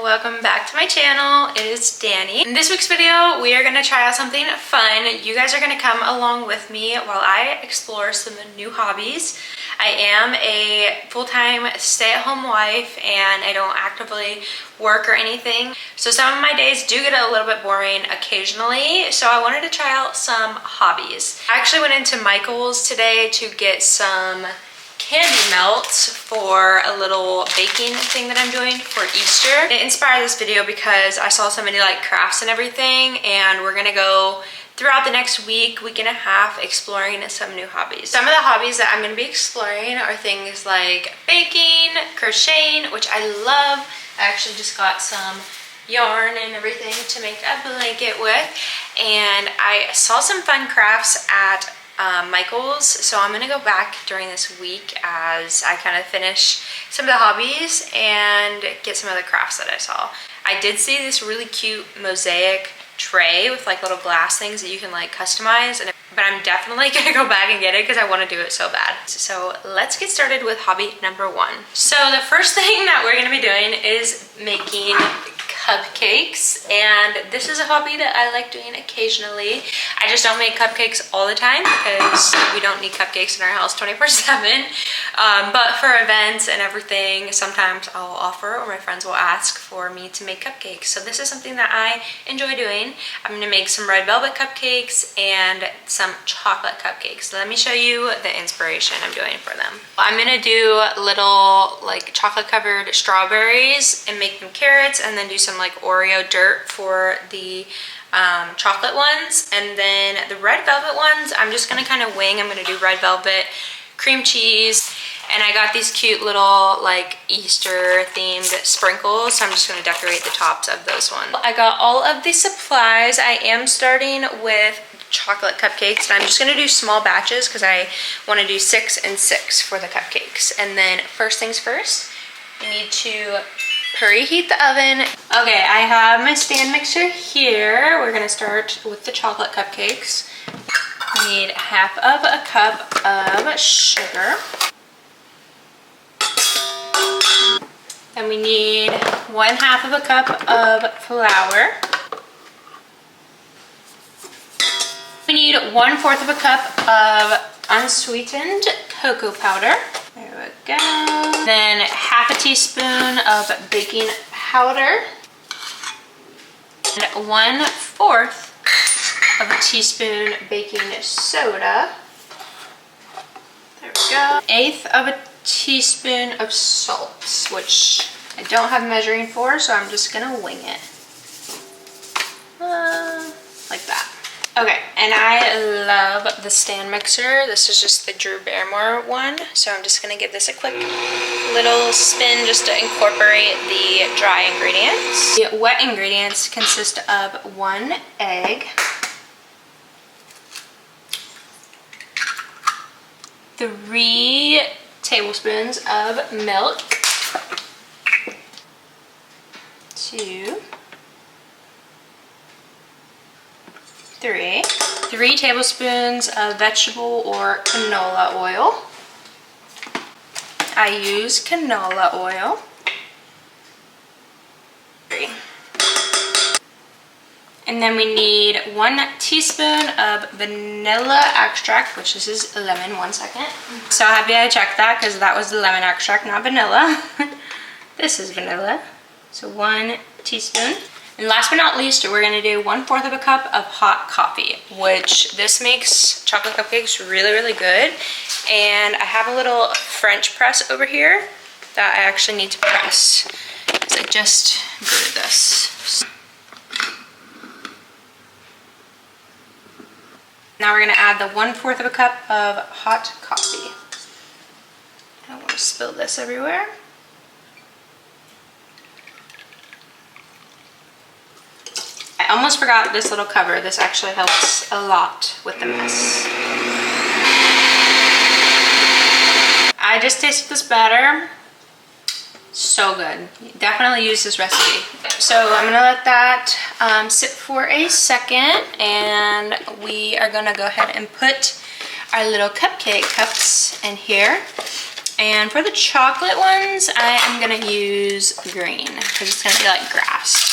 welcome back to my channel. It is Danny. In this week's video, we are going to try out something fun. You guys are going to come along with me while I explore some new hobbies. I am a full-time stay-at-home wife and I don't actively work or anything. So some of my days do get a little bit boring occasionally. So I wanted to try out some hobbies. I actually went into Michael's today to get some candy melts for a little baking thing that I'm doing for Easter. It inspired this video because I saw somebody like crafts and everything, and we're gonna go throughout the next week and a half exploring some new hobbies. Some of the hobbies that I'm gonna be exploring are things like baking, crocheting, which I love. I actually just got some yarn and everything to make a blanket with, and I saw some fun crafts at Michael's, so I'm gonna go back during this week as I kind of finish some of the hobbies and get some of the crafts that I saw. I did see this really cute mosaic tray with like little glass things that you can like customize, but I'm definitely gonna go back and get it because I want to do it so bad. So let's get started with hobby number one. So the first thing that we're gonna be doing is making cupcakes, and this is a hobby that I like doing occasionally. I just don't make cupcakes all the time because we don't need cupcakes in our house 24/7, but for events and everything, sometimes I'll offer or my friends will ask for me to make cupcakes. So this is something that I enjoy doing. I'm gonna make some red velvet cupcakes and some chocolate cupcakes. So let me show you the inspiration I'm doing for them. I'm gonna do little like chocolate covered strawberries and make them carrots, and then do some like Oreo dirt for the chocolate ones, and then the red velvet ones I'm just gonna kind of wing. I'm gonna do red velvet, cream cheese, and I got these cute little like Easter themed sprinkles, so I'm just gonna decorate the tops of those ones. I got all of the supplies. I am starting with chocolate cupcakes, and I'm just gonna do small batches because I want to do 6 and 6 for the cupcakes. And then first things first, you need to preheat the oven. Okay, I have my stand mixer here. We're gonna start with the chocolate cupcakes. We need half of a cup of sugar. And we need 1/2 of a cup of flour. We need 1/4 of a cup of unsweetened cocoa powder. There we go. Then 1/2 teaspoon of baking powder. And 1/4 of a teaspoon baking soda. There we go. 1/8 of a teaspoon of salt, which I don't have measuring for, so I'm just gonna wing it. Like that. Okay, and I love the stand mixer. This is just the Drew Barrymore one, so I'm just gonna give this a quick little spin just to incorporate the dry ingredients. The wet ingredients consist of 1 egg, 3 tablespoons of milk, 2, 3 tablespoons of vegetable or canola oil. I use canola oil. 3. And then we need 1 teaspoon of vanilla extract, which this is lemon. 1 second. So happy I checked that because that was the lemon extract, not vanilla. This is vanilla. So 1 teaspoon. And last but not least, we're gonna do 1/4 of a cup of hot coffee, which this makes chocolate cupcakes really, really good. And I have a little French press over here that I actually need to press, because I just brewed this. Now we're gonna add the 1/4 of a cup of hot coffee. I don't want to spill this everywhere. I almost forgot this little cover. This actually helps a lot with the mess. I just tasted this batter. So good. Definitely use this recipe. So I'm gonna let that sit for a second, and we are gonna go ahead and put our little cupcake cups in here. And for the chocolate ones, I am gonna use green because it's gonna be like grass.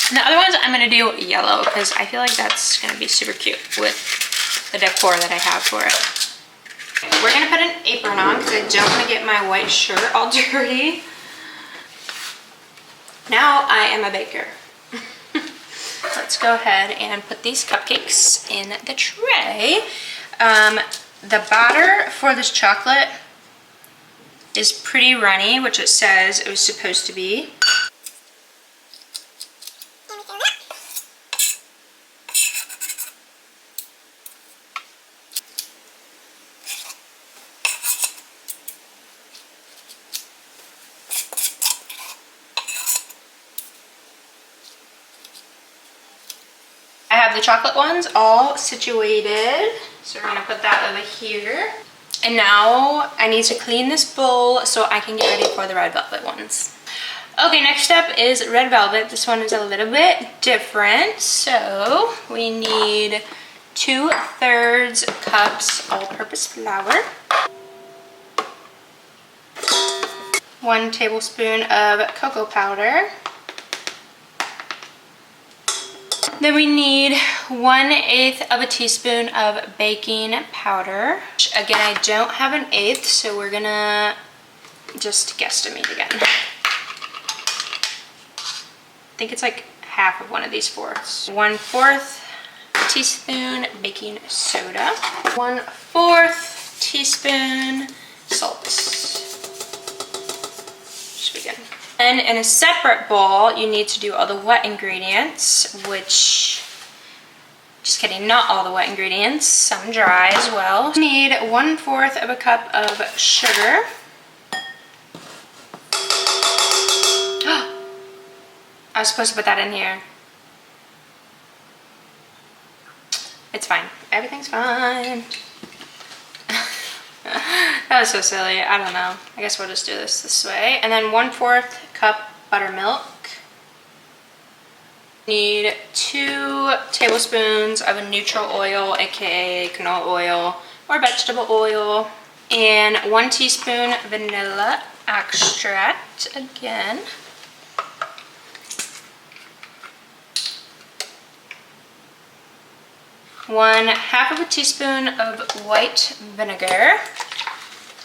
And the other ones I'm gonna do yellow because I feel like that's gonna be super cute with the decor that I have for it. We're gonna put an apron on because I don't wanna get my white shirt all dirty. Now I am a baker. Let's go ahead and put these cupcakes in the tray. The batter for this chocolate is pretty runny, which it says it was supposed to be. I have the chocolate ones all situated, so we're gonna put that over here. And now I need to clean this bowl so I can get ready for the red velvet ones. Okay, next step is red velvet. This one is a little bit different. So we need 2/3 cups all-purpose flour, 1 tablespoon of cocoa powder. Then we need 1/8 of a teaspoon of baking powder. Again, I don't have an eighth, so we're gonna just guesstimate again. I think it's like half of one of these fourths. 1/4 teaspoon baking soda. 1/4 teaspoon salt. Should be good. And in a separate bowl, you need to do all the wet ingredients, which, just kidding, not all the wet ingredients, some dry as well. You need 1/4 of a cup of sugar. I was supposed to put that in here. It's fine. Everything's fine. That was so silly. I don't know. I guess we'll just do this way. And then 1/4 cup buttermilk. Need 2 tablespoons of a neutral oil, aka canola oil or vegetable oil, and 1 teaspoon vanilla extract again. Half of a teaspoon of white vinegar.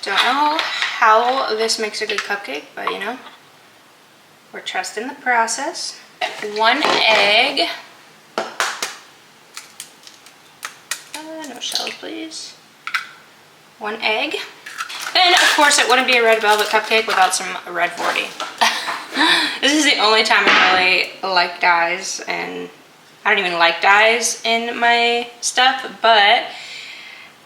Don't know how this makes a good cupcake, but you know, we're trusting the process. 1 egg. No shells, please. 1 egg. And of course, it wouldn't be a red velvet cupcake without some red 40. This is the only time I really like dyes, and I don't even like dyes in my stuff, but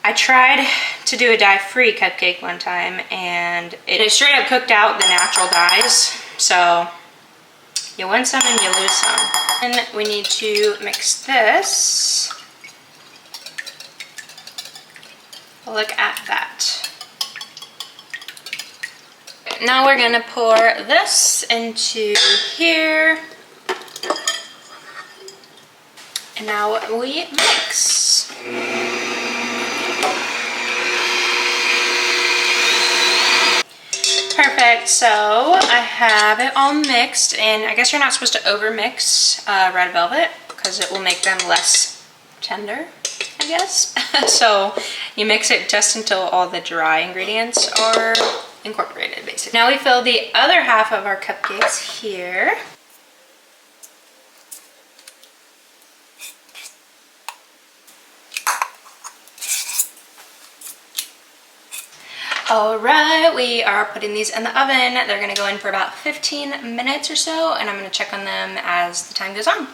I tried to do a dye-free cupcake one time, and it straight up cooked out the natural dyes. So you win some and you lose some. And we need to mix this. Look at that. Now we're gonna pour this into here. And now we mix. Perfect, so I have it all mixed, and I guess you're not supposed to over mix red velvet because it will make them less tender, I guess. So you mix it just until all the dry ingredients are incorporated, basically. Now we fill the other half of our cupcakes here. All right, we are putting these in the oven. They're gonna go in for about 15 minutes or so, and I'm gonna check on them as the time goes on.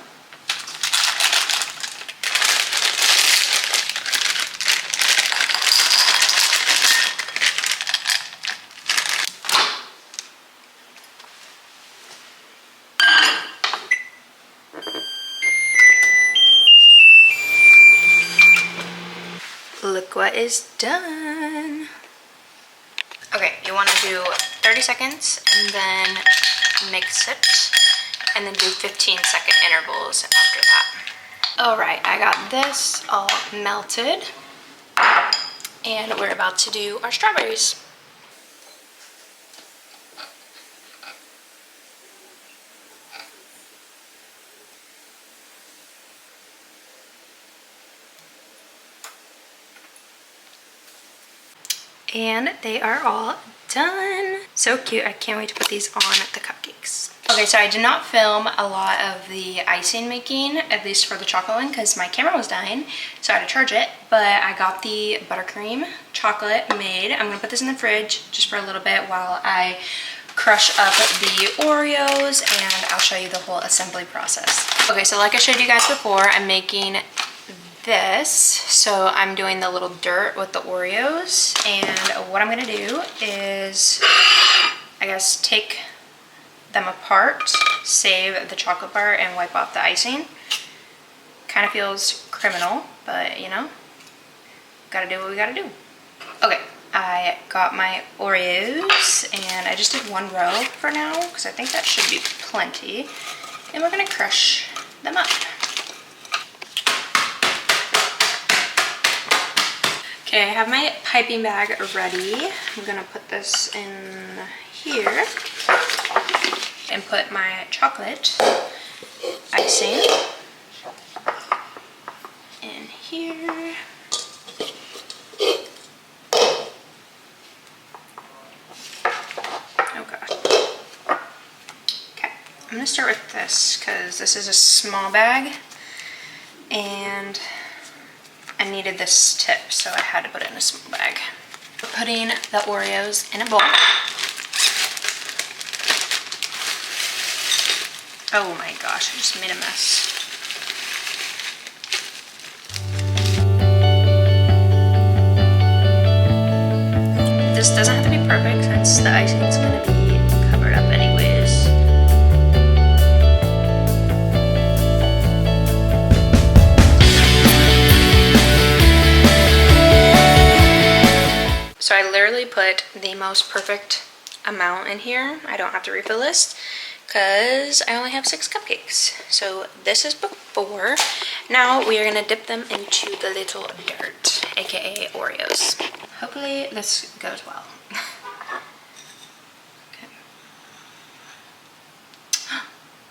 Look what is done. Okay, you want to do 30 seconds and then mix it, and then do 15-second intervals after that. All right, I got this all melted, and we're about to do our strawberries. And they are all done. So cute. I can't wait to put these on the cupcakes. Okay, so I did not film a lot of the icing making, at least for the chocolate one, because my camera was dying, so I had to charge it. But I got the buttercream chocolate made. I'm gonna put this in the fridge just for a little bit while I crush up the Oreos, and I'll show you the whole assembly process. Okay, so like I showed you guys before, I'm making this. So I'm doing the little dirt with the Oreos, and what I'm gonna do is, I guess, take them apart, save the chocolate part, and wipe off the icing. Kind of feels criminal, but you know, gotta do what we gotta do. Okay, I got my Oreos, and I just did one row for now, because I think that should be plenty. And we're gonna crush them up. Okay, I have my piping bag ready. I'm gonna put this in here and put my chocolate icing in here. Oh god. Okay, I'm gonna start with this because this is a small bag and I needed this tip, so I had to put it in a small bag. We're putting the Oreos in a bowl. Oh my gosh, I just made a mess. This doesn't have to be perfect since the icing's gonna be covered up anyways. So I literally put the most perfect amount in here. I don't have to refill this because I only have 6 cupcakes. So this is before. Now we are gonna dip them into the little dirt, aka Oreos. Hopefully this goes well. Okay.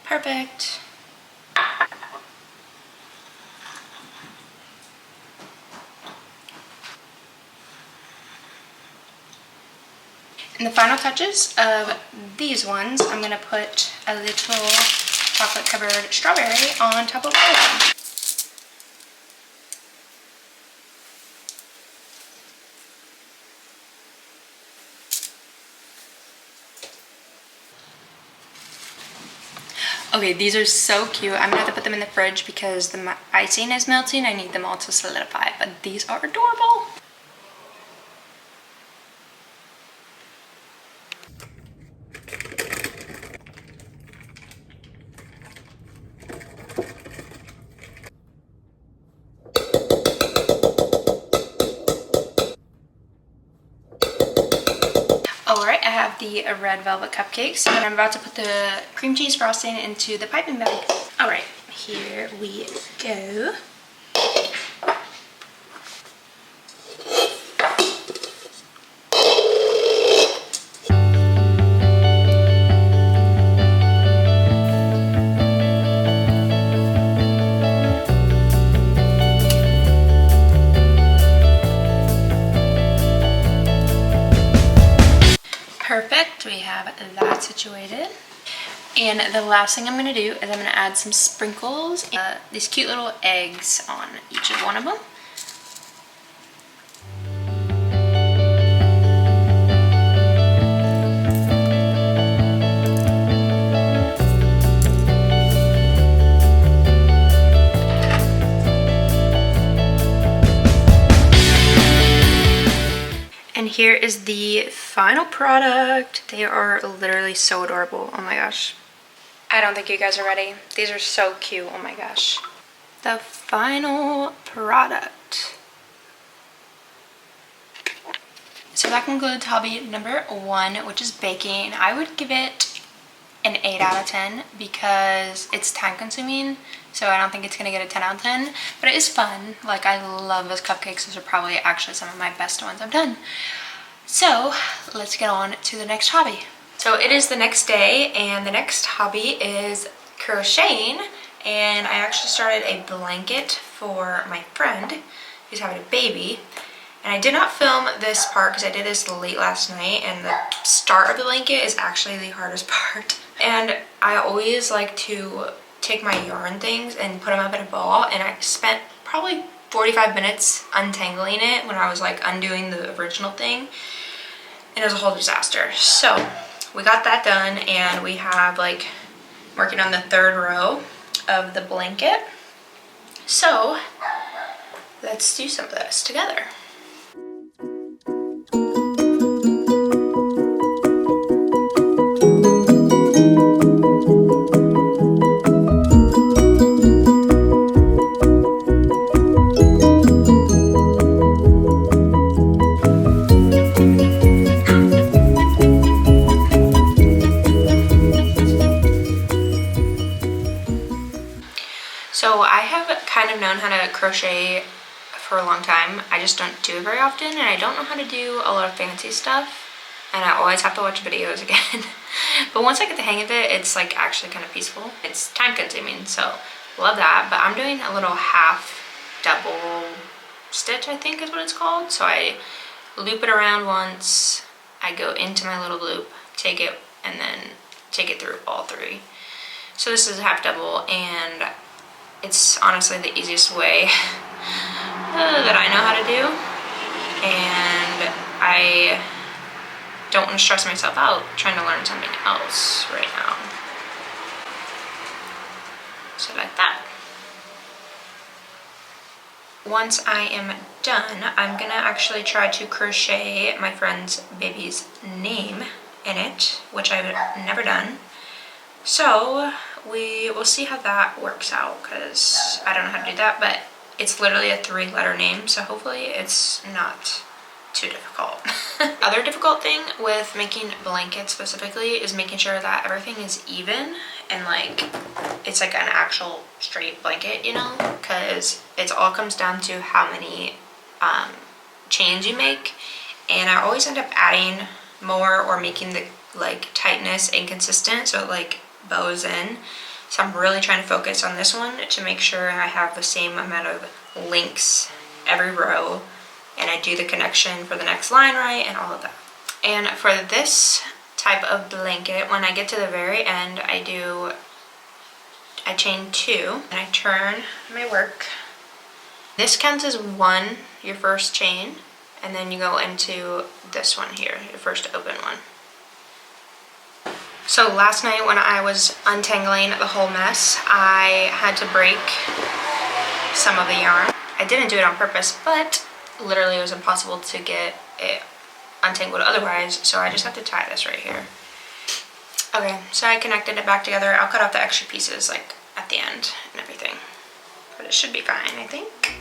Perfect. In the final touches of these ones, I'm going to put a little chocolate covered strawberry on top of all of them. Okay, these are so cute. I'm going to have to put them in the fridge because the icing is melting. I need them all to solidify, but these are adorable. Alright, I have the red velvet cupcakes, and I'm about to put the cream cheese frosting into the piping bag. Alright, here we go. Perfect, we have that situated. And the last thing I'm going to do is I'm going to add some sprinkles, these cute little eggs on each of one of them. And here is the final product. They are literally so adorable. Oh my gosh. I don't think you guys are ready. These are so cute. Oh my gosh. The final product. So that concludes hobby number 1, which is baking. I would give it an 8 out of 10 because it's time consuming so I don't think it's gonna get a 10 out of 10, but it is fun. Like, I love those cupcakes. Those are probably actually some of my best ones I've done. So let's get on to the next hobby. So it is the next day, and the next hobby is crocheting, and I actually started a blanket for my friend who's having a baby. And I did not film this part because I did this late last night, and the start of the blanket is actually the hardest part. And I always like to take my yarn things and put them up in a ball, and I spent probably 45 minutes untangling it when I was like undoing the original thing, and it was a whole disaster. So we got that done, and we have like working on the 3rd row of the blanket. So let's do some of this together. So I have kind of known how to crochet for a long time. I just don't do it very often, and I don't know how to do a lot of fancy stuff, and I always have to watch videos again. But once I get the hang of it, it's like actually kind of peaceful. It's time consuming, so love that. But I'm doing a little half double stitch, I think is what it's called. So I loop it around once, I go into my little loop, take it, and then take it through all 3. So this is a half double, and it's honestly the easiest way that I know how to do, and I don't want to stress myself out trying to learn something else right now. So like that. Once I am done, I'm gonna actually try to crochet my friend's baby's name in it, which I've never done. So we will see how that works out, because I don't know how to do that, but it's literally a 3-letter name, so hopefully it's not too difficult. Other difficult thing with making blankets specifically is making sure that everything is even and like it's like an actual straight blanket, you know, because it all comes down to how many chains you make, and I always end up adding more or making the like tightness inconsistent so it like bows in. So I'm really trying to focus on this one to make sure I have the same amount of links every row, and I do the connection for the next line right and all of that. And for this type of blanket, when I get to the very end, I chain 2 and I turn my work. This counts as 1, your first chain, and then you go into this one here, your first open one. So last night when I was untangling the whole mess, I had to break some of the yarn. I didn't do it on purpose, but literally it was impossible to get it untangled otherwise, so I just have to tie this right here. Okay, so I connected it back together. I'll cut off the extra pieces like at the end and everything, but it should be fine, I think.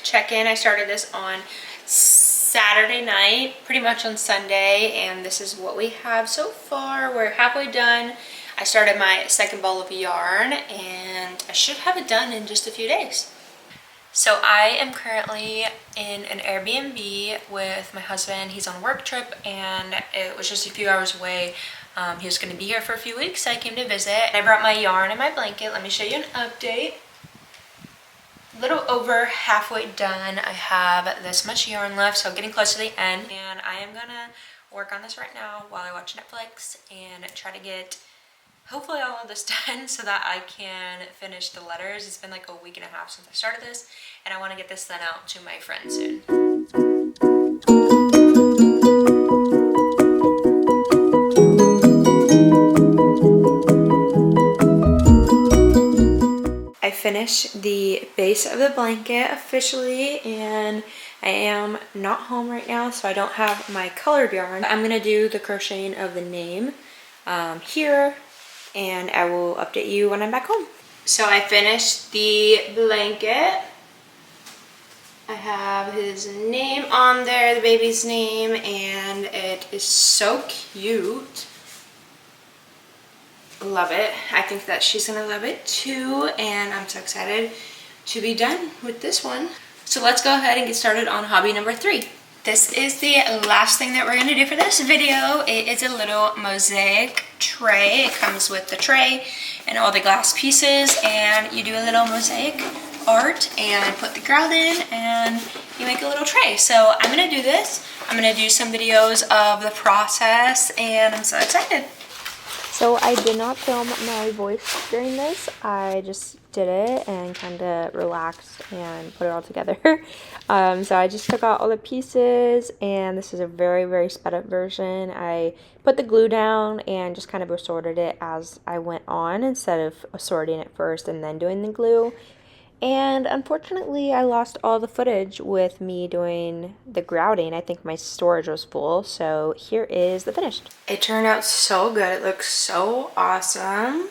Check-in. I started this on Saturday night, pretty much on Sunday, and this is what we have so far. We're halfway done. I started my second ball of yarn, and I should have it done in just a few days. So I am currently in an Airbnb with my husband. He's on a work trip, and it was just a few hours away. He was going to be here for a few weeks, so I came to visit. I brought my yarn and my blanket. Let me show you an update. A little over halfway done. I have this much yarn left, so getting close to the end, and I am gonna work on this right now while I watch Netflix and try to get hopefully all of this done so that I can finish the letters. It's been like a week and a half since I started this, and I want to get this sent out to my friend soon. I finished the base of the blanket officially, and I am not home right now, so I don't have my colored yarn. I'm gonna do the crocheting of the name here, and I will update you when I'm back home. So I finished the blanket. I have his name on there, the baby's name, and it is so cute. Love it. I think that she's gonna love it too, and I'm so excited to be done with this one. So let's go ahead and get started on hobby number 3. This is the last thing that we're gonna do for this video. It is a little mosaic tray. It comes with the tray and all the glass pieces, and you do a little mosaic art and put the grout in and you make a little tray. So I'm gonna do this. I'm gonna do some videos of the process, and I'm so excited. So I did not film my voice during this. I just did it and kind of relaxed and put it all together. So I just took out all the pieces, and this is a very, very sped up version. I put the glue down and just kind of assorted it as I went on instead of assorting it first and then doing the glue. And unfortunately, I lost all the footage with me doing the grouting. I think my storage was full, so here is the finished. It turned out so good. It looks so awesome.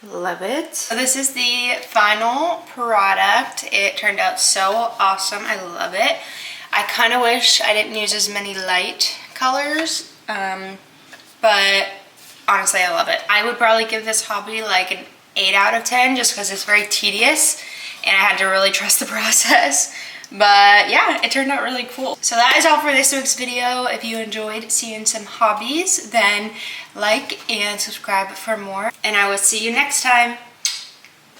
Love it. So this is the final product. It turned out so awesome. I love it. I kind of wish I didn't use as many light colors, but honestly, I love it. I would probably give this hobby like an 8 out of 10 just because it's very tedious and I had to really trust the process. But yeah, it turned out really cool. So that is all for this week's video. If you enjoyed seeing some hobbies, then like and subscribe for more. And I will see you next time.